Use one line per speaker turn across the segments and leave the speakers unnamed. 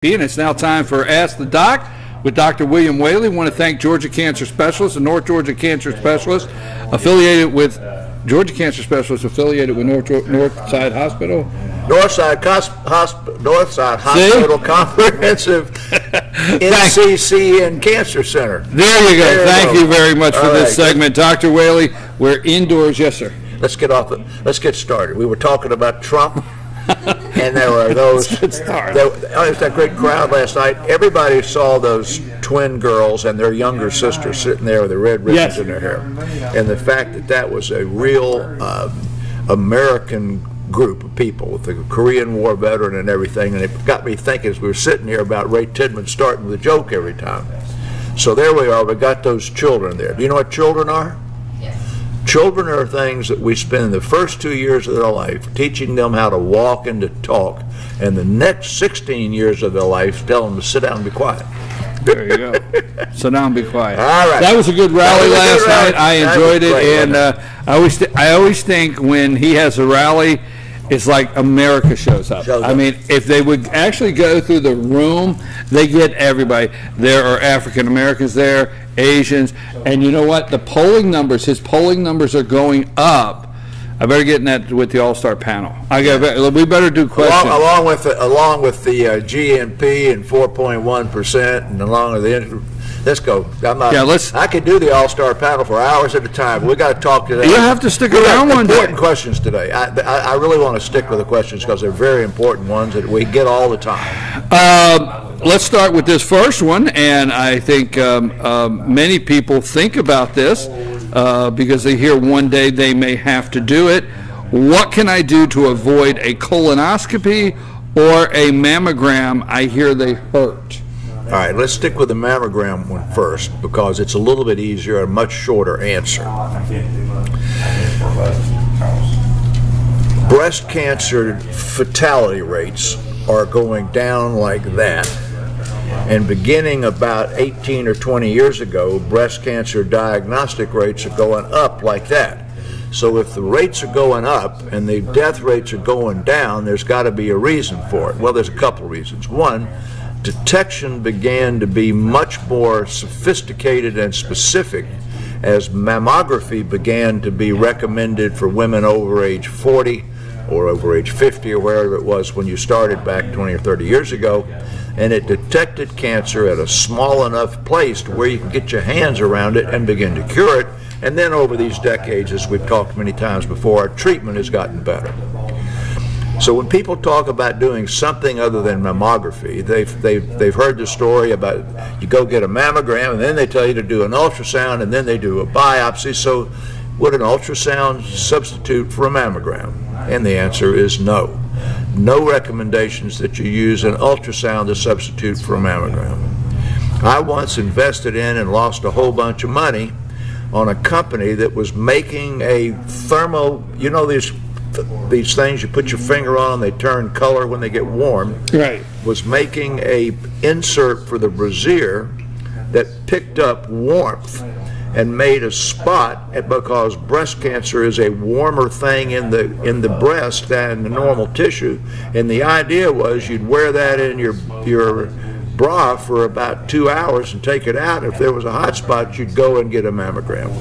And it's now time for Ask the Doc with Dr. William Whaley. I want to thank Georgia Cancer Specialists, a North Georgia Cancer Specialist affiliated with Northside Hospital.
Northside Hospital Comprehensive NCC and Cancer Center.
There you go. Thank you very much for this segment. Dr. Whaley, we're indoors. Yes, sir.
Let's get started. We were talking about Trump. And there were those. There was that great crowd last night. Everybody saw those twin girls and their younger sister sitting there with the red ribbons in their hair. And the fact that that was a real American group of people with the Korean War veteran and everything. And it got me thinking as we were sitting here about Ray Tidman starting with a joke every time. So there we are. We got those children there. Do you know what children are? Children are things that we spend the first 2 years of their life teaching them how to walk and to talk, and the next 16 years of their life telling them to sit down and be quiet.
There you go. Sit down and be quiet.
All right.
That was a good rally last night. I enjoyed it, and I always think when he has a rally, it's like America shows up. I mean, if they would actually go through the room, they get everybody. There are African Americans there, Asians, and you know what? The polling numbers, his polling numbers are going up. I better get in that with the All-Star panel. We better do questions.
Along with the GNP and 4.1%, and along with the. Let's go. I could do the All-Star panel for hours at a time. We got to talk today.
You have to stick around one day.
Important questions today. I really want to stick with the questions because they're very important ones that we get all the time.
Let's start with this first one, and I think many people think about this because they hear one day they may have to do it. What can I do to avoid a colonoscopy or a mammogram? I hear they hurt.
All right, let's stick with the mammogram one first because it's a little bit easier and much shorter answer. Breast cancer fatality rates are going down like that. And beginning about 18 or 20 years ago, breast cancer diagnostic rates are going up like that. So if the rates are going up and the death rates are going down, there's got to be a reason for it. Well, there's a couple of reasons. One, detection began to be much more sophisticated and specific as mammography began to be recommended for women over age 40 or over age 50 or wherever it was when you started back 20 or 30 years ago, and it detected cancer at a small enough place to where you can get your hands around it and begin to cure it. And then over these decades, as we've talked many times before, our treatment has gotten better. So when people talk about doing something other than mammography, they've heard the story about you go get a mammogram and then they tell you to do an ultrasound and then they do a biopsy. So would an ultrasound substitute for a mammogram? And the answer is no. No recommendations that you use an ultrasound to substitute for a mammogram. I once invested in and lost a whole bunch of money on a company that was making a these things you put your finger on, they turn color when they get warm.
Right.
Was making a insert for the brassiere that picked up warmth and made a spot because breast cancer is a warmer thing in the breast than the normal tissue. And the idea was you'd wear that in your bra for about 2 hours and take it out. If there was a hot spot, you'd go and get a mammogram.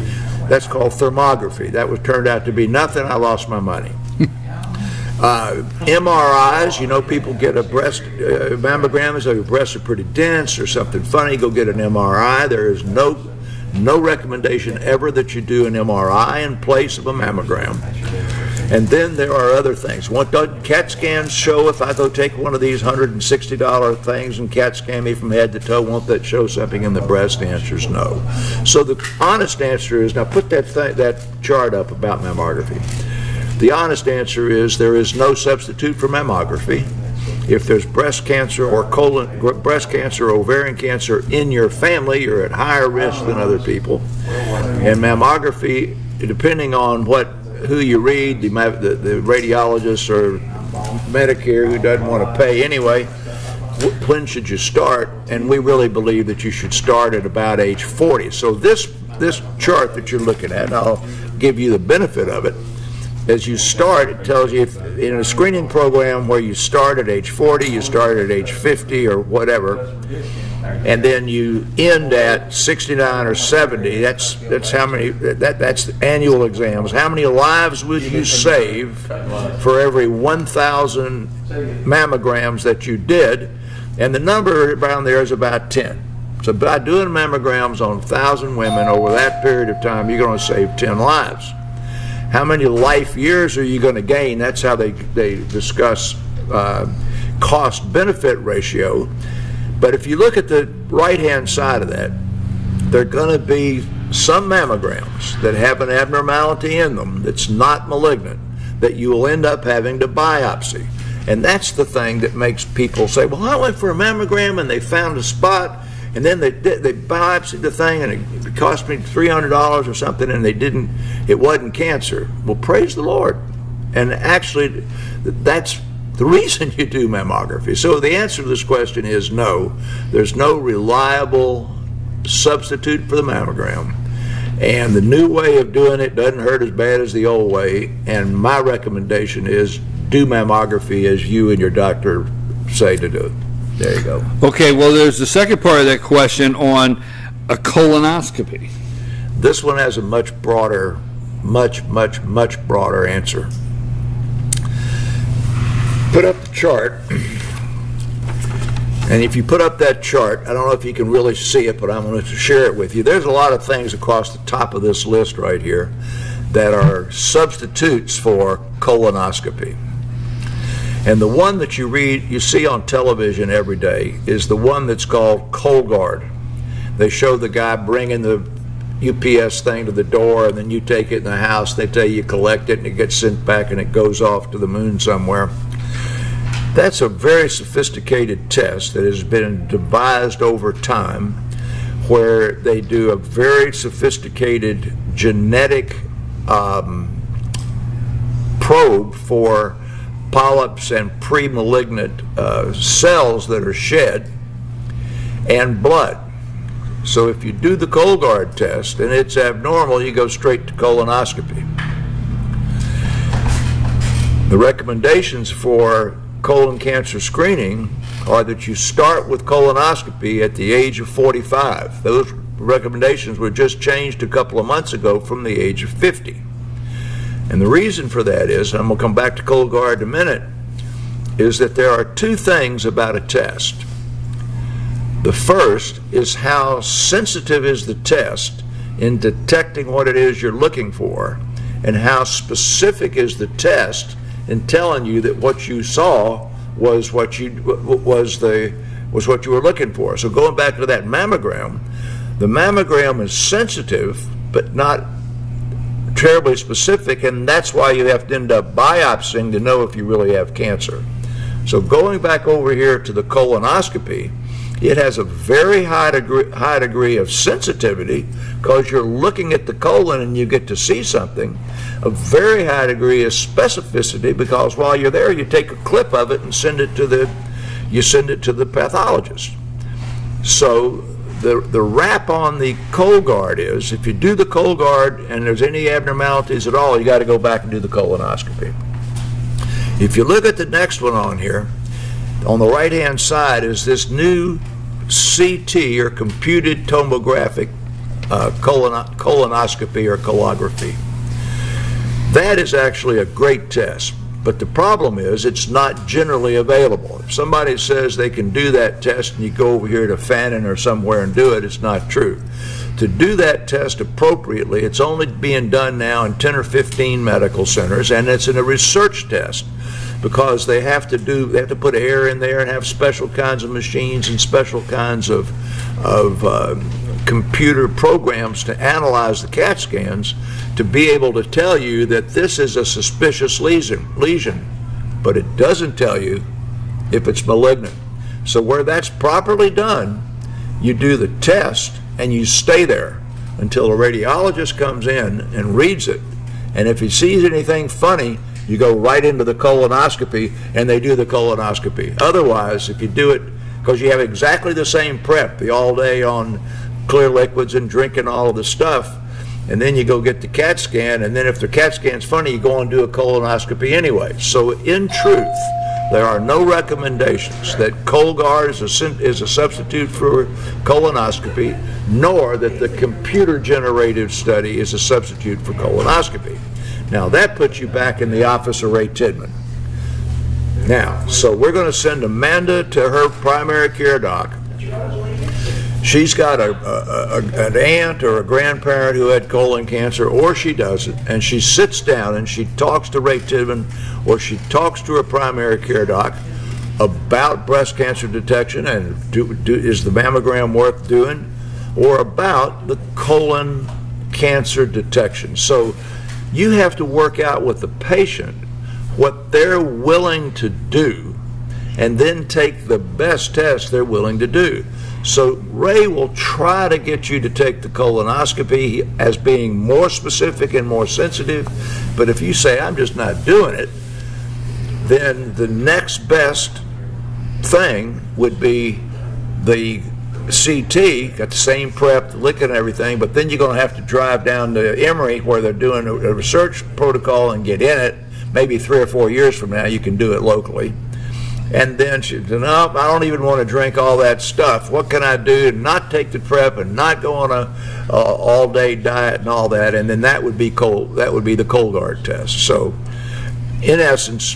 That's called thermography. That turned out to be nothing. I lost my money. MRIs, people get a breast mammogram, so your breasts are pretty dense or something funny, go get an MRI. There is no recommendation ever that you do an MRI in place of a mammogram. And then there are other things. What CAT scans show? If I go take one of these $160 things and CAT scan me from head to toe, won't that show something in the breast? The answer is no. So the honest answer is, now put that chart up about mammography. The honest answer is there is no substitute for mammography. If there's breast cancer or ovarian cancer in your family, you're at higher risk than other people. And mammography, depending on who you read, the radiologist or Medicare who doesn't want to pay anyway, when should you start? And we really believe that you should start at about age 40. So this chart that you're looking at, and I'll give you the benefit of it, as you start, it tells you if in a screening program where you start at age 40, you start at age 50 or whatever, and then you end at 69 or 70. That's how many. That's annual exams. How many lives would you save for every 1,000 mammograms that you did? And the number around there is about 10. So by doing mammograms on 1,000 women over that period of time, you're going to save 10 lives. How many life years are you going to gain? That's how they discuss cost-benefit ratio. But if you look at the right-hand side of that, there are going to be some mammograms that have an abnormality in them that's not malignant that you will end up having to biopsy. And that's the thing that makes people say, well, I went for a mammogram and they found a spot, and then they biopsied the thing and it cost me $300 or something, and it wasn't cancer. Well, praise the Lord. And actually, that's the reason you do mammography. So the answer to this question is no. There's no reliable substitute for the mammogram. And the new way of doing it doesn't hurt as bad as the old way. And my recommendation is do mammography as you and your doctor say to do it. There you go.
Okay, well, there's the second part of that question on a colonoscopy.
This one has a much broader, much broader answer. Put up the chart, and if you put up that chart, I don't know if you can really see it, but I'm going to share it with you. There's a lot of things across the top of this list right here that are substitutes for colonoscopy. And the one that you see on television every day is the one that's called Cologuard. They show the guy bringing the UPS thing to the door, and then you take it in the house, they tell you collect it, and it gets sent back, and it goes off to the moon somewhere. That's a very sophisticated test that has been devised over time, where they do a very sophisticated genetic probe for polyps and pre-malignant cells that are shed, and blood. So if you do the Cologuard test and it's abnormal, you go straight to colonoscopy. The recommendations for colon cancer screening are that you start with colonoscopy at the age of 45. Those recommendations were just changed a couple of months ago from the age of 50. And the reason for that is, and I'm going to come back to Cologuard in a minute, is that there are two things about a test. The first is how sensitive is the test in detecting what it is you're looking for, and how specific is the test in telling you that what you saw was what you were looking for. So going back to that mammogram, the mammogram is sensitive but not terribly specific, and that's why you have to end up biopsying to know if you really have cancer. So going back over here to the colonoscopy, it has a very high degree of sensitivity because you're looking at the colon and you get to see something. A very high degree of specificity because while you're there, you take a clip of it and send it to the pathologist. So the wrap on the Cologuard is, if you do the Cologuard and there's any abnormalities at all, you got to go back and do the colonoscopy. If you look at the next one on here, on the right-hand side is this new CT, or computed tomographic colonoscopy or colography. That is actually a great test, but the problem is it's not generally available. If somebody says they can do that test and you go over here to Fannin or somewhere and do it, it's not true. To do that test appropriately, it's only being done now in 10 or 15 medical centers, and it's in a research test, because they have to put air in there and have special kinds of machines and special kinds of computer programs to analyze the CAT scans to be able to tell you that this is a suspicious lesion, but it doesn't tell you if it's malignant. So where that's properly done, you do the test and you stay there until a radiologist comes in and reads it, and if he sees anything funny, you go right into the colonoscopy and they do the colonoscopy. Otherwise, if you do it, because you have exactly the same prep, the all day on clear liquids and drinking all of the stuff, and then you go get the CAT scan, and then if the CAT scan's funny, you go and do a colonoscopy anyway. So in truth, there are no recommendations that Cologuard is a substitute for colonoscopy, nor that the computer-generated study is a substitute for colonoscopy. Now, that puts you back in the office of Ray Tidman. Now, so we're going to send Amanda to her primary care doc. She's got an aunt or a grandparent who had colon cancer, or she doesn't, and she sits down and she talks to Ray Tidman, or she talks to her primary care doc about breast cancer detection and is the mammogram worth doing, or about the colon cancer detection. So you have to work out with the patient what they're willing to do, and then take the best test they're willing to do. So Ray will try to get you to take the colonoscopy as being more specific and more sensitive, but if you say, I'm just not doing it, then the next best thing would be the CT, got the same prep, the lick and everything, but then you're going to have to drive down to Emory where they're doing a research protocol and get in it. Maybe 3 or 4 years from now you can do it locally. And then she said, no, I don't even want to drink all that stuff. What can I do to not take the prep and not go on a all-day diet and all that? And then that would be the Cologuard test. So in essence,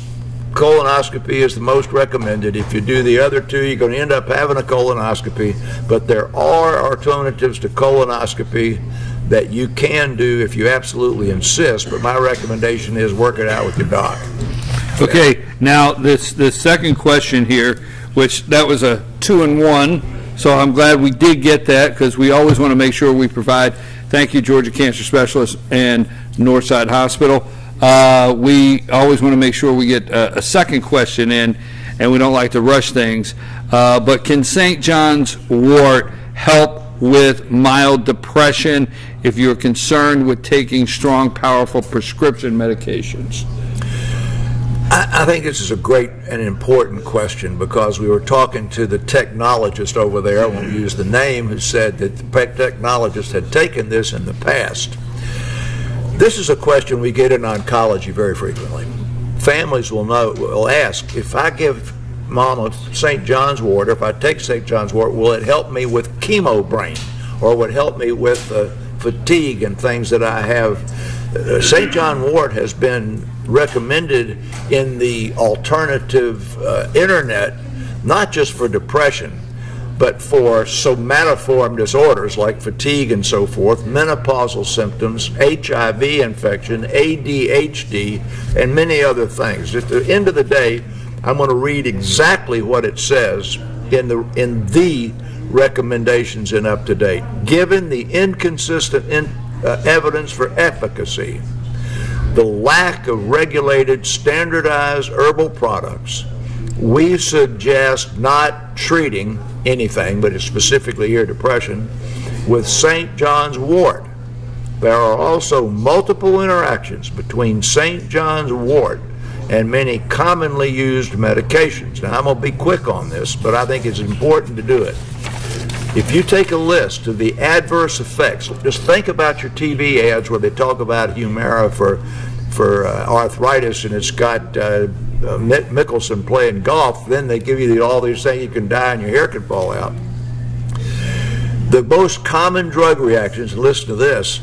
colonoscopy is the most recommended. If you do the other two, you're going to end up having a colonoscopy. But there are alternatives to colonoscopy that you can do if you absolutely insist. But my recommendation is work it out with your doc.
Okay, now this second question here, which that was a 2-in-1, so I'm glad we did get that, because we always want to make sure we provide. Thank you, Georgia Cancer Specialists and Northside Hospital. We always want to make sure we get a second question in, and we don't like to rush things. But can St. John's wort help with mild depression if you're concerned with taking strong, powerful prescription medications?
I think this is a great and important question, because we were talking to the technologist over there, I won't use the name, who said that the technologist had taken this in the past. This is a question we get in oncology very frequently. Families will ask, if I give mom a St. John's wort, or if I take St. John's wort, will it help me with chemo brain, or will it help me with fatigue and things that I have? St. John wort has been recommended in the alternative internet, not just for depression, but for somatoform disorders like fatigue and so forth, menopausal symptoms, HIV infection, ADHD, and many other things. At the end of the day, I'm going to read exactly what it says in the recommendations in Up to Date. Given the inconsistent evidence for efficacy, the lack of regulated, standardized herbal products, we suggest not treating anything, but it's specifically here depression, with St. John's wort. There are also multiple interactions between St. John's wort and many commonly used medications. Now, I'm going to be quick on this, but I think it's important to do it. If you take a list of the adverse effects, just think about your TV ads where they talk about Humira for arthritis, and it's got Mickelson playing golf. Then they give you all these things, you can die and your hair can fall out. The most common drug reactions, listen to this,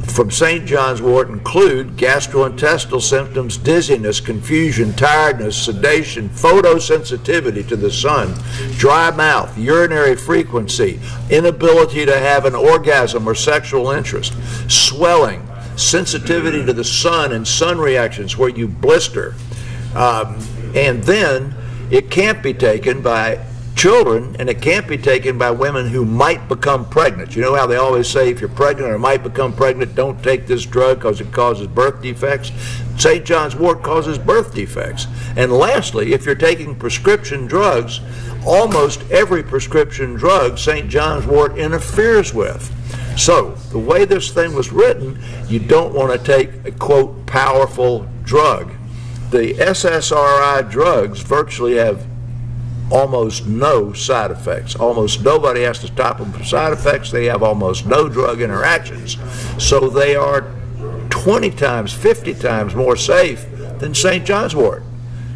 from St. John's wort include gastrointestinal symptoms, dizziness, confusion, tiredness, sedation, photosensitivity to the sun, dry mouth, urinary frequency, inability to have an orgasm or sexual interest, swelling, sensitivity to the sun and sun reactions where you blister. And then it can't be taken by children, and it can't be taken by women who might become pregnant. You know how they always say if you're pregnant or might become pregnant, don't take this drug because it causes birth defects? St. John's wort causes birth defects. And lastly, if you're taking prescription drugs, almost every prescription drug St. John's wort interferes with. So the way this thing was written, you don't want to take a, quote, powerful drug. The SSRI drugs virtually have almost no side effects. Almost nobody has to stop them for side effects. They have almost no drug interactions. So they are 20 times, 50 times more safe than St. John's wort.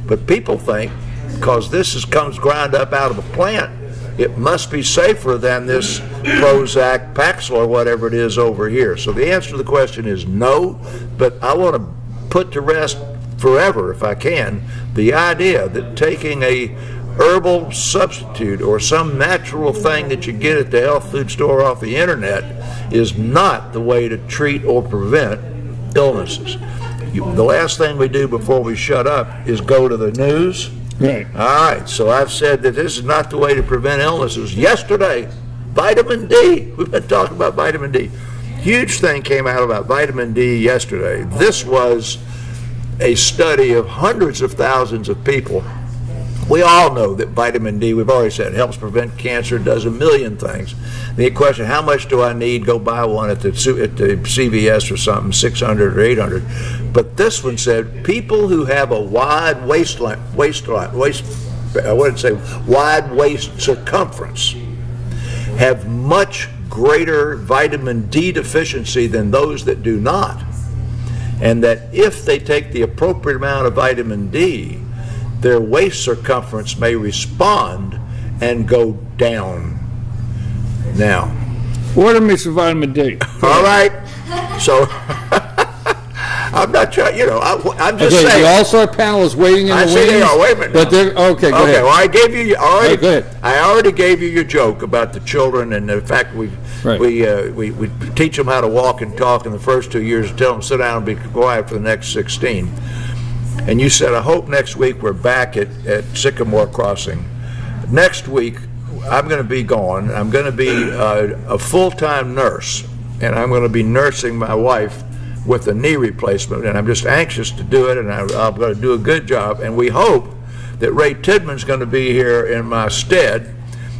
But people think, because this comes ground up out of a plant, it must be safer than this Prozac, Paxil, or whatever it is over here. So the answer to the question is no, but I want to put to rest forever, if I can, the idea that taking a herbal substitute or some natural thing that you get at the health food store off the internet is not the way to treat or prevent illnesses. The last thing we do before we shut up is go to the news.
Right.
All right, so I've said that this is not the way to prevent illnesses. Yesterday, vitamin D. We've been talking about vitamin D. Huge thing came out about vitamin D yesterday. This was a study of hundreds of thousands of people. We all know that vitamin D, we've already said, helps prevent cancer, does a million things. The question, how much do I need? Go buy one at the CVS or something, 600 or 800. But this one said, people who have a wide waist circumference have much greater vitamin D deficiency than those that do not. And that if they take the appropriate amount of vitamin D, their waist circumference may respond and go down. Now,
order me some vitamin D.
All right. So I'm not trying, I'm just saying.
The All-Star panel is waiting in the wings.
They are. Wait a minute.
But they're okay. Go ahead.
Well, I gave you already.
Go ahead.
I already gave you your joke about the children and the fact we teach them how to walk and talk in the first 2 years and tell them to sit down and be quiet for the next 16. And you said, I hope next week we're back at Sycamore Crossing. Next week, I'm going to be gone. I'm going to be a full-time nurse, and I'm going to be nursing my wife with a knee replacement, and I'm just anxious to do it, and I'm going to do a good job. And we hope that Ray Tidman's going to be here in my stead.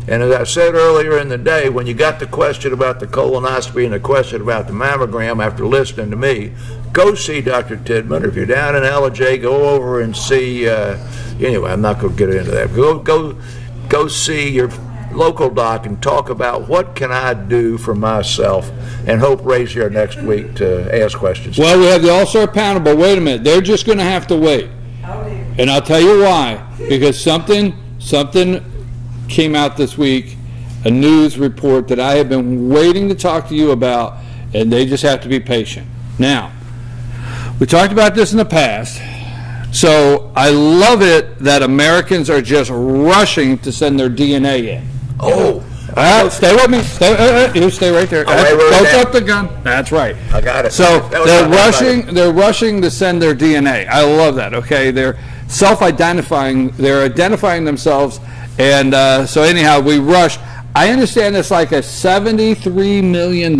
And as I said earlier in the day, when you got the question about the colonoscopy and the question about the mammogram after listening to me, go see Dr. Tidman. Or if you're down in LJ, go over and see, anyway, I'm not going to get into that. Go see your local doc and talk about what can I do for myself, and hope Ray's here next week to ask questions.
Well, we have the All-Star panel, but wait a minute. They're just going to have to wait. And I'll tell you why. Because something came out this week, a news report that I have been waiting to talk to you about, and they just have to be patient. Now, we talked about this in the past, so I love it that Americans are just rushing to send their DNA in.
Oh.
Stay with me. You stay right there. Don't drop the gun. That's right.
I got it.
So they're rushing to send their DNA. I love that, okay? They're self-identifying. They're identifying themselves. And so anyhow, we rushed. I understand it's like a $73 million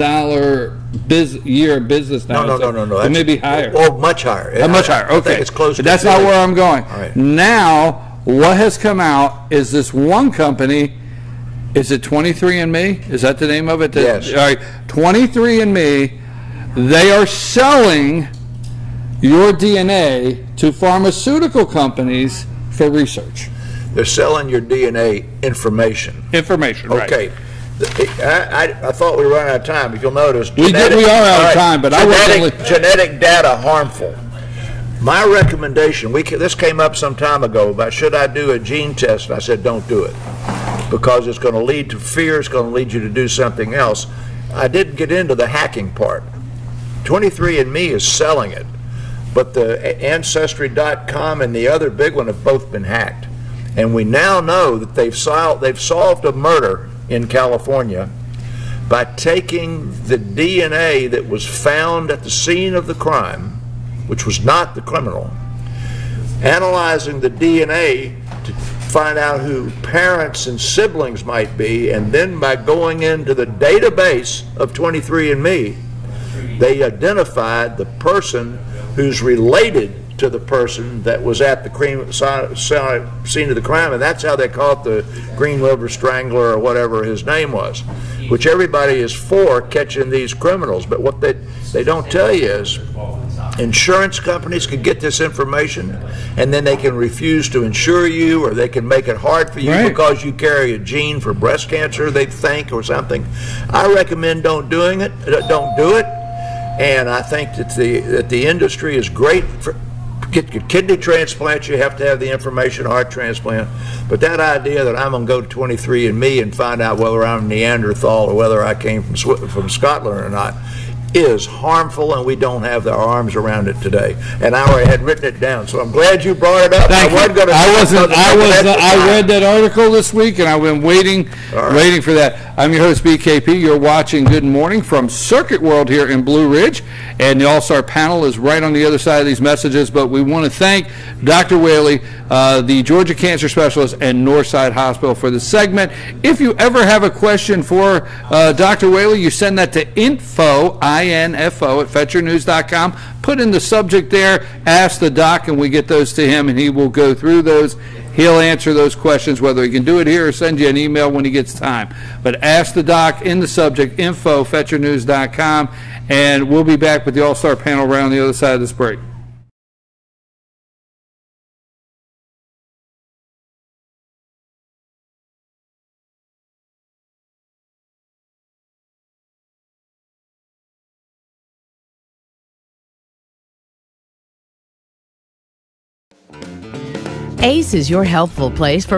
year business now.
No.
It may be higher.
Or much higher.
Much higher. Okay.
I think it's close to
that's not where I'm going.
All right.
Now, what has come out is this one company. Is it 23andMe? Is that the name of it?
Yes.
All right. 23andMe. They are selling your DNA to pharmaceutical companies for research.
They're selling your DNA information.
Information, right.
Okay. I thought we were running out of time. If you'll notice,
we are out of time, but
genetic data harmful. My recommendation, this came up some time ago about should I do a gene test, and I said don't do it because it's going to lead to fear, it's going to lead you to do something else. I didn't get into the hacking part. 23andMe is selling it, but the Ancestry.com and the other big one have both been hacked. And we now know that they've solved a murder in California by taking the DNA that was found at the scene of the crime, which was not the criminal, analyzing the DNA to find out who parents and siblings might be, and then by going into the database of 23andMe, they identified the person who's related to the person that was at the scene of the crime, and that's how they call it the Green River Strangler or whatever his name was, which everybody is for catching these criminals. But what they don't tell you is insurance companies can get this information, and then they can refuse to insure you, or they can make it hard for you because you carry a gene for breast cancer, they think, or something. I recommend don't do it. And I think that the industry is great for kidney transplants. You have to have the information, heart transplant. But that idea that I'm going to go to 23andMe and find out whether I'm Neanderthal or whether I came from Scotland or not is harmful, and we don't have our arms around it today. And I had written it down, so I'm glad you brought it up.
I read that article this week, and I've been waiting for that. I'm your host, BKP. You're watching Good Morning from Circuit World here in Blue Ridge, and the All-Star panel is right on the other side of these messages. But we want to thank Dr. Whaley, the Georgia Cancer Specialist, and Northside Hospital for the segment. If you ever have a question for Dr. Whaley, you send that to info at fetchernews.com. Put in the subject there, ask the doc, and we get those to him, and he will go through those. He'll answer those questions, whether he can do it here or send you an email when he gets time. But ask the doc in the subject, info fetchernews.com, and we'll be back with the All-Star panel right on the other side of this break.
ACE is your helpful place for